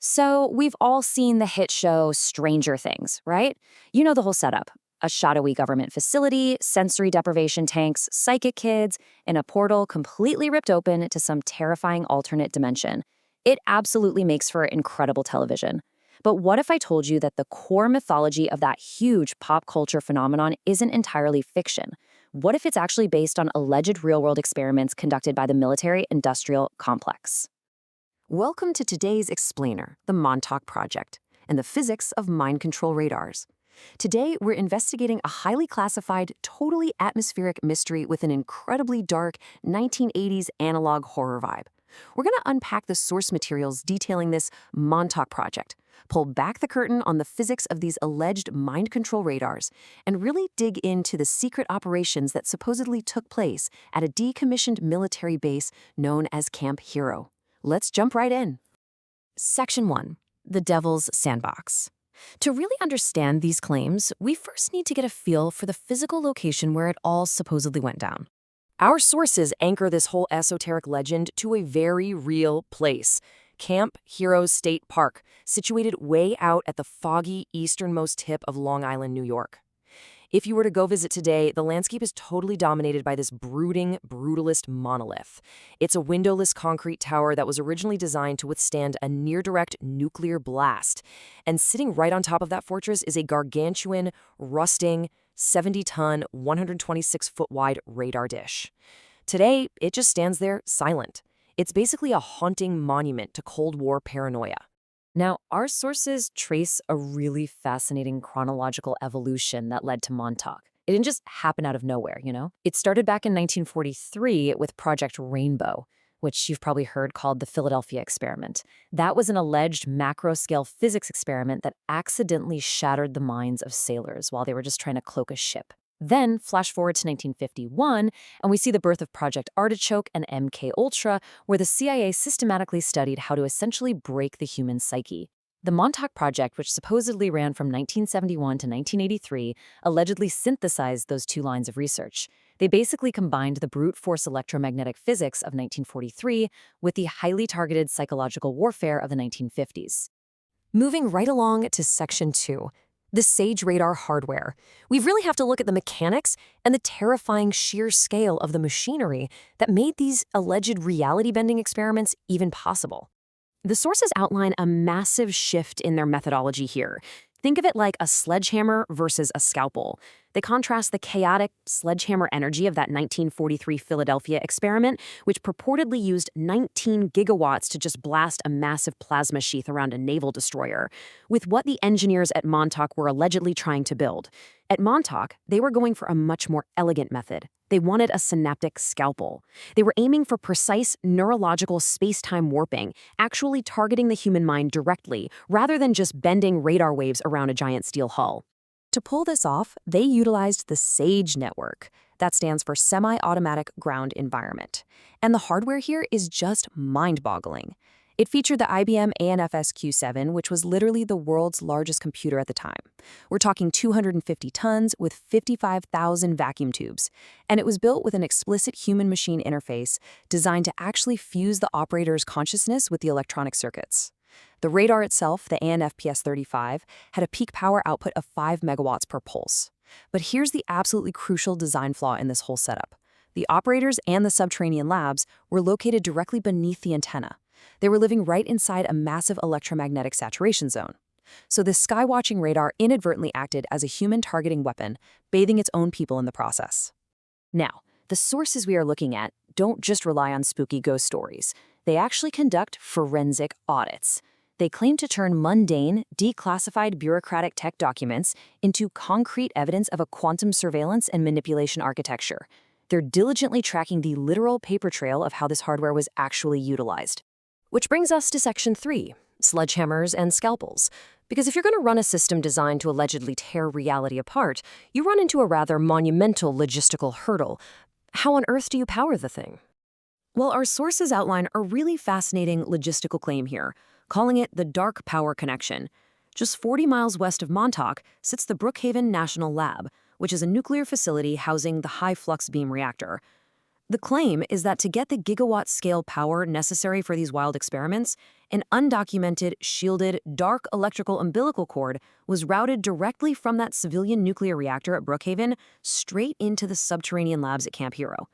So, we've all seen the hit show Stranger Things, right? You know the whole setup. A shadowy government facility, sensory deprivation tanks, psychic kids, and a portal completely ripped open to some terrifying alternate dimension. It absolutely makes for incredible television. But what if I told you that the core mythology of that huge pop culture phenomenon isn't entirely fiction? What if it's actually based on alleged real-world experiments conducted by the military-industrial complex? Welcome to today's explainer, the Montauk Project, and the physics of mind control radars. Today, we're investigating a highly classified, totally atmospheric mystery with an incredibly dark 1980s analog horror vibe. We're going to unpack the source materials detailing this Montauk Project, pull back the curtain on the physics of these alleged mind control radars, and really dig into the secret operations that supposedly took place at a decommissioned military base known as Camp Hero. Let's jump right in. Section 1. The Devil's Sandbox. To really understand these claims, we first need to get a feel for the physical location where it all supposedly went down. Our sources anchor this whole esoteric legend to a very real place, Camp Hero State Park, situated way out at the foggy easternmost tip of Long Island, New York. If you were to go visit today, the landscape is totally dominated by this brooding, brutalist monolith. It's a windowless concrete tower that was originally designed to withstand a near-direct nuclear blast. And sitting right on top of that fortress is a gargantuan, rusting, 70-ton, 126-foot-wide radar dish. Today, it just stands there silent. It's basically a haunting monument to Cold War paranoia. Now, our sources trace a really fascinating chronological evolution that led to Montauk. It didn't just happen out of nowhere, you know? It started back in 1943 with Project Rainbow, which you've probably heard called the Philadelphia experiment. That was an alleged macro-scale physics experiment that accidentally shattered the minds of sailors while they were just trying to cloak a ship. Then, flash forward to 1951, and we see the birth of Project Artichoke and MK Ultra, where the CIA systematically studied how to essentially break the human psyche. The Montauk Project, which supposedly ran from 1971 to 1983, allegedly synthesized those two lines of research. They basically combined the brute force electromagnetic physics of 1943 with the highly targeted psychological warfare of the 1950s. Moving right along to Section 2. The SAGE radar hardware. We really have to look at the mechanics and the terrifying sheer scale of the machinery that made these alleged reality-bending experiments even possible. The sources outline a massive shift in their methodology here. Think of it like a sledgehammer versus a scalpel. They contrast the chaotic sledgehammer energy of that 1943 Philadelphia experiment, which purportedly used 19 gigawatts to just blast a massive plasma sheath around a naval destroyer, with what the engineers at Montauk were allegedly trying to build. At Montauk, they were going for a much more elegant method. They wanted a synaptic scalpel. They were aiming for precise neurological space-time warping, actually targeting the human mind directly, rather than just bending radar waves around a giant steel hull. To pull this off, they utilized the SAGE network. That stands for Semi-Automatic Ground Environment. And the hardware here is just mind-boggling. It featured the IBM ANFS Q7, which was literally the world's largest computer at the time. We're talking 250 tons with 55,000 vacuum tubes. And it was built with an explicit human-machine interface designed to actually fuse the operator's consciousness with the electronic circuits. The radar itself, the ANFPS-35, had a peak power output of 5 megawatts per pulse. But here's the absolutely crucial design flaw in this whole setup. The operators and the subterranean labs were located directly beneath the antenna. They were living right inside a massive electromagnetic saturation zone. So this sky-watching radar inadvertently acted as a human targeting weapon, bathing its own people in the process. Now, the sources we are looking at don't just rely on spooky ghost stories. They actually conduct forensic audits. They claim to turn mundane, declassified bureaucratic tech documents into concrete evidence of a quantum surveillance and manipulation architecture. They're diligently tracking the literal paper trail of how this hardware was actually utilized. Which brings us to Section 3, sledgehammers and scalpels. Because if you're going to run a system designed to allegedly tear reality apart, you run into a rather monumental logistical hurdle. How on earth do you power the thing? Well, our sources outline a really fascinating logistical claim here, calling it the dark power connection. Just 40 miles west of Montauk sits the Brookhaven National Lab, which is a nuclear facility housing the high-flux beam reactor. The claim is that to get the gigawatt-scale power necessary for these wild experiments, an undocumented, shielded, dark electrical umbilical cord was routed directly from that civilian nuclear reactor at Brookhaven straight into the subterranean labs at Camp Hero.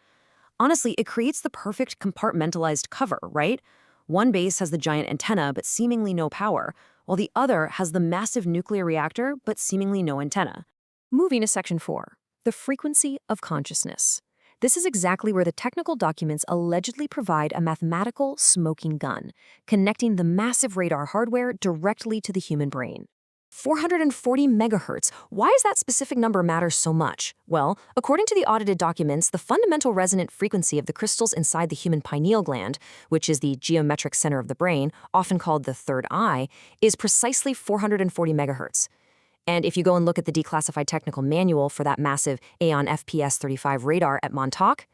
Honestly, it creates the perfect compartmentalized cover, right? One base has the giant antenna but seemingly no power, while the other has the massive nuclear reactor but seemingly no antenna. Moving to Section 4, the frequency of consciousness. This is exactly where the technical documents allegedly provide a mathematical smoking gun, connecting the massive radar hardware directly to the human brain. 440 megahertz. Why does that specific number matter so much? Well, according to the audited documents, the fundamental resonant frequency of the crystals inside the human pineal gland, which is the geometric center of the brain, often called the third eye, is precisely 440 megahertz. And if you go and look at the declassified technical manual for that massive Aeon FPS-35 radar at Montauk,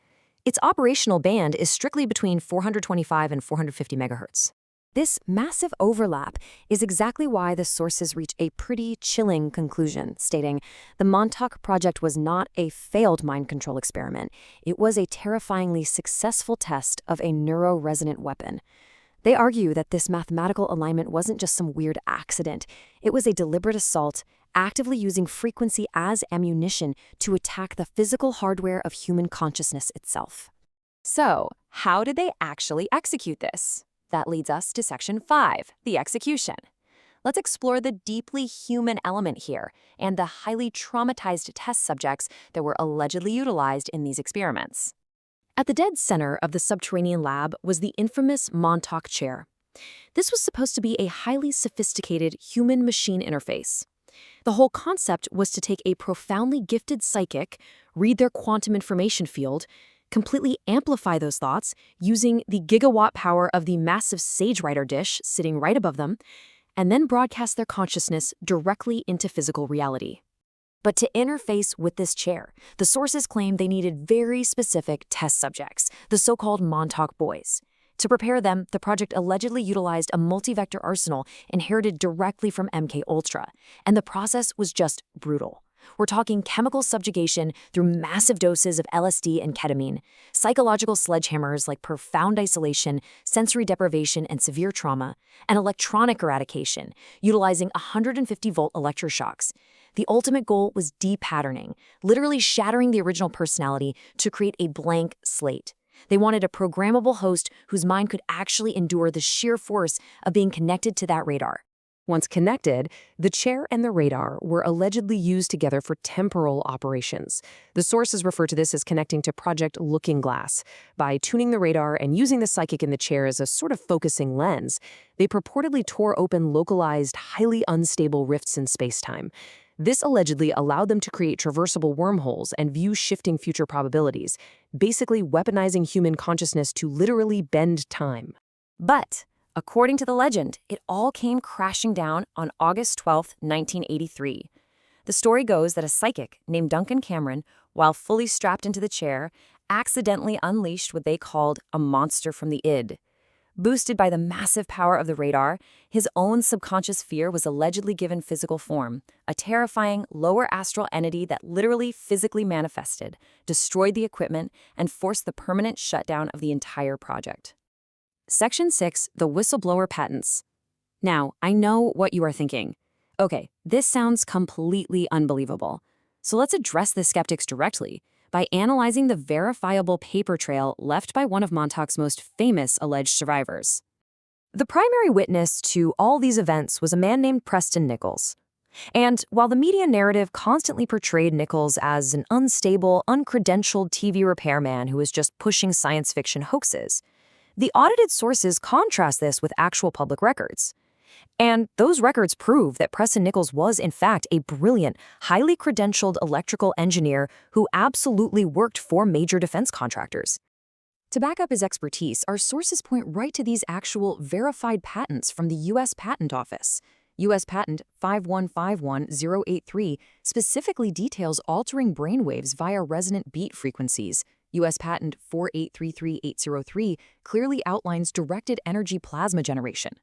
its operational band is strictly between 425 and 450 megahertz. This massive overlap is exactly why the sources reach a pretty chilling conclusion, stating, the Montauk Project was not a failed mind control experiment. It was a terrifyingly successful test of a neuro-resonant weapon. They argue that this mathematical alignment wasn't just some weird accident. It was a deliberate assault, actively using frequency as ammunition to attack the physical hardware of human consciousness itself. So, how did they actually execute this? That leads us to Section 5, the execution. Let's explore the deeply human element here and the highly traumatized test subjects that were allegedly utilized in these experiments. At the dead center of the subterranean lab was the infamous Montauk Chair. This was supposed to be a highly sophisticated human-machine interface. The whole concept was to take a profoundly gifted psychic, read their quantum information field, completely amplify those thoughts using the gigawatt power of the massive sage writer dish sitting right above them, and then broadcast their consciousness directly into physical reality. But to interface with this chair, the sources claimed they needed very specific test subjects, the so-called Montauk Boys. To prepare them, the project allegedly utilized a multi-vector arsenal inherited directly from MK-Ultra, and the process was just brutal. We're talking chemical subjugation through massive doses of LSD and ketamine, psychological sledgehammers like profound isolation, sensory deprivation, and severe trauma, and electronic eradication, utilizing 150-volt electroshocks. The ultimate goal was de-patterning, literally shattering the original personality to create a blank slate. They wanted a programmable host whose mind could actually endure the sheer force of being connected to that radar. Once connected, the chair and the radar were allegedly used together for temporal operations. The sources refer to this as connecting to Project Looking Glass. By tuning the radar and using the psychic in the chair as a sort of focusing lens, they purportedly tore open localized, highly unstable rifts in spacetime. This allegedly allowed them to create traversable wormholes and view shifting future probabilities, basically weaponizing human consciousness to literally bend time. But according to the legend, it all came crashing down on August 12, 1983. The story goes that a psychic named Duncan Cameron, while fully strapped into the chair, accidentally unleashed what they called a monster from the id. Boosted by the massive power of the radar, his own subconscious fear was allegedly given physical form, a terrifying lower astral entity that literally physically manifested, destroyed the equipment, and forced the permanent shutdown of the entire project. Section 6, the whistleblower patents. Now, I know what you are thinking. Okay, this sounds completely unbelievable. So let's address the skeptics directly by analyzing the verifiable paper trail left by one of Montauk's most famous alleged survivors. The primary witness to all these events was a man named Preston Nichols. And while the media narrative constantly portrayed Nichols as an unstable, uncredentialed TV repairman who was just pushing science fiction hoaxes, the audited sources contrast this with actual public records. And those records prove that Preston Nichols was, in fact, a brilliant, highly credentialed electrical engineer who absolutely worked for major defense contractors. To back up his expertise, our sources point right to these actual verified patents from the U.S. Patent Office. U.S. Patent 5151083 specifically details altering brainwaves via resonant beat frequencies. U.S. Patent 4833803 clearly outlines directed energy plasma generation.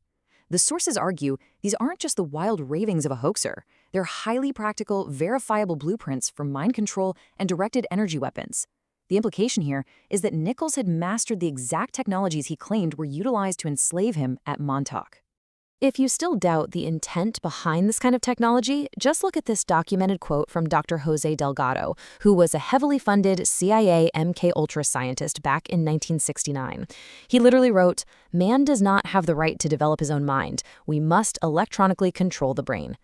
The sources argue these aren't just the wild ravings of a hoaxer. They're highly practical, verifiable blueprints for mind control and directed energy weapons. The implication here is that Nichols had mastered the exact technologies he claimed were utilized to enslave him at Montauk. If you still doubt the intent behind this kind of technology, just look at this documented quote from Dr. Jose Delgado, who was a heavily funded CIA MK-Ultra scientist back in 1969. He literally wrote, "Man does not have the right to develop his own mind. We must electronically control the brain."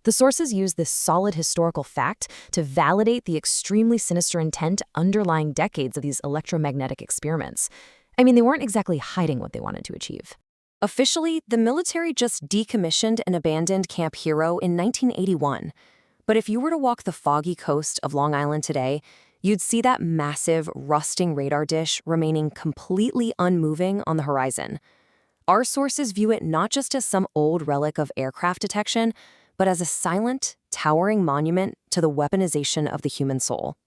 The sources use this solid historical fact to validate the extremely sinister intent underlying decades of these electromagnetic experiments. I mean, they weren't exactly hiding what they wanted to achieve. Officially, the military just decommissioned and abandoned Camp Hero in 1981. But if you were to walk the foggy coast of Long Island today, you'd see that massive, rusting radar dish remaining completely unmoving on the horizon. Our sources view it not just as some old relic of aircraft detection, but as a silent, towering monument to the weaponization of the human soul.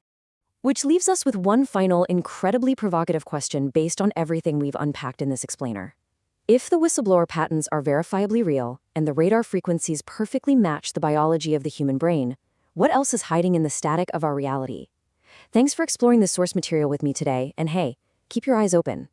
Which leaves us with one final, incredibly provocative question based on everything we've unpacked in this explainer. If the whistleblower patents are verifiably real, and the radar frequencies perfectly match the biology of the human brain, what else is hiding in the static of our reality? Thanks for exploring this source material with me today, and hey, keep your eyes open.